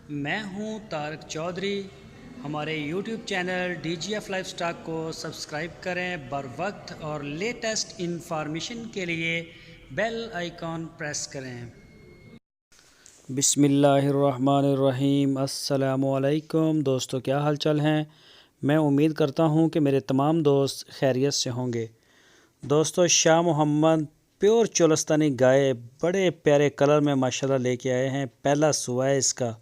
میں ہوں طارق چودھری۔ ہمارے YouTube channel D G F life stock کو سبسکرائب کریں بر وقت اور لیٹسٹ انفارمیشن کے لیے بیل آئیکن پریس کریں۔ بسم اللہ الرحمن الرحیم۔ السلام علیکم دوستو، کیا حال چال ہیں؟ میں امید کرتا ہوں کہ میرے تمام دوست خیریت سے ہوں گے۔ دوستو، شاہ محمد پیور چولستانی گائے بڑے پیارے کلر میں ماشاءاللہ لے کے آئے ہیں۔ پہلا سوا ہے اس کا،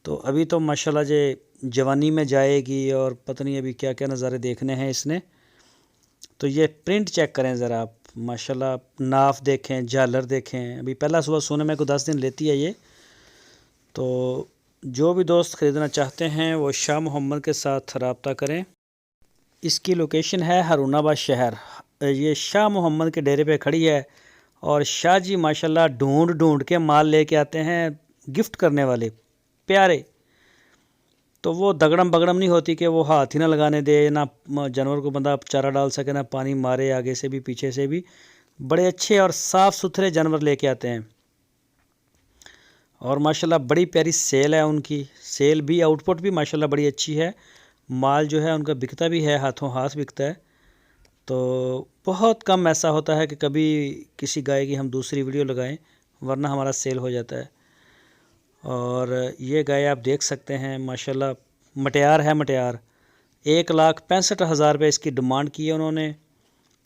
تو ابھی تو ماشاءاللہ جوانی میں جائے گی اور پتہ نہیں ابھی کیا کیا نظارے دیکھنے ہیں اس نے۔ تو یہ پرنٹ چیک کریں ذرا آپ، ماشاءاللہ ناف دیکھیں، جھالر دیکھیں۔ ابھی پہلا صبح سونے میں کو 10 دن لیتی ہے یہ۔ تو جو بھی دوست خریدنا چاہتے ہیں وہ شاہ محمد کے ساتھ رابطہ کریں۔ اس کی لوکیشن ہے ہارون آباد شہر۔ یہ شاہ محمد کے ڈیرے پہ کھڑی ہے اور شاہ جی ماشاءاللہ ڈھونڈ کے مال لے کے آتے ہیں، گفٹ کرنے والے پیارے۔ تو وہ دگڑم بگڑم نہیں ہوتی کہ وہ ہاتھ ہی نہ لگانے دے، نہ جانور کو بندہ چارہ ڈال سکے، نہ پانی مارے آگے سے بھی پیچھے سے بھی۔ بڑے اچھے اور صاف ستھرے جانور لے کے آتے ہیں، اور ماشاءاللہ بڑی پیاری سیل ہے ان کی۔ سیل بھی، آؤٹ پٹ بھی ماشاءاللہ بڑی اچھی ہے۔ مال جو ہے ان کا بکتا بھی ہے، ہاتھوں ہاتھ بکتا ہے۔ تو بہت کم ایسا ہوتا ہے کہ کبھی کسی گائے کی ہم دوسری ویڈیو لگائیں، ورنہ ہمارا سیل ہو جاتا ہے۔ اور یہ گائے آپ دیکھ سکتے ہیں ماشاءاللہ مٹیار ہے، مٹیار 1,65,000 روپے اس کی ڈیمانڈ کی ہے انہوں نے۔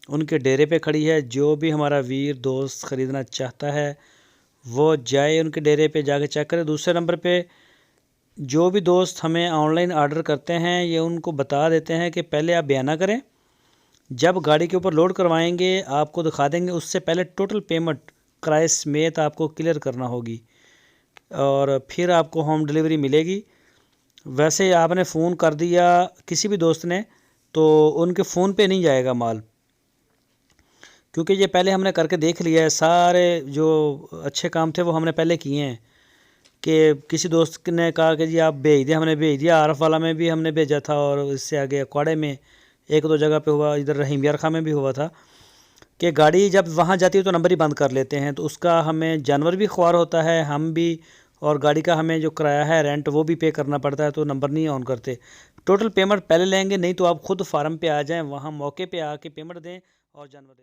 ان کے ڈیرے پہ کھڑی ہے۔ جو بھی ہمارا ویر دوست خریدنا چاہتا ہے وہ جائے ان کے ڈیرے پہ، جا کے چیک کرے۔ دوسرے نمبر پہ جو بھی دوست ہمیں آن لائن آرڈر کرتے ہیں، یہ ان کو بتا دیتے ہیں کہ پہلے آپ بیان نہ کریں، جب گاڑی کے اوپر لوڈ کروائیں گے آپ کو دکھا دیں گے، اس سے پہلے ٹوٹل پیمنٹ کرائے سمیت آپ کو کلیئر کرنا ہوگی، اور پھر آپ کو ہوم ڈیلیوری ملے گی۔ ویسے آپ نے فون کر دیا کسی بھی دوست نے تو ان کے فون پہ نہیں جائے گا مال، کیونکہ یہ پہلے ہم نے کر کے دیکھ لیا ہے۔ سارے جو اچھے کام تھے وہ ہم نے پہلے کیے ہیں، کہ کسی دوست نے کہا کہ جی آپ بھیج دیں، ہم نے بھیج دیا۔ عارف والا میں بھی ہم نے بھیجا تھا، اور اس سے آگے اکواڑے میں 1-2 جگہ پہ ہوا، ادھر رحیم یار خاں میں بھی ہوا تھا، کہ گاڑی جب وہاں جاتی ہے تو نمبر ہی بند کر لیتے ہیں، تو اس کا ہمیں جانور بھی خوار ہوتا ہے، ہم بھی، اور گاڑی کا ہمیں جو کرایہ ہے رینٹ وہ بھی پے کرنا پڑتا ہے، تو نمبر نہیں آن کرتے۔ ٹوٹل پیمنٹ پہلے لیں گے، نہیں تو آپ خود فارم پہ آ جائیں، وہاں موقع پہ آ کے پیمنٹ دیں اور جانور دیں۔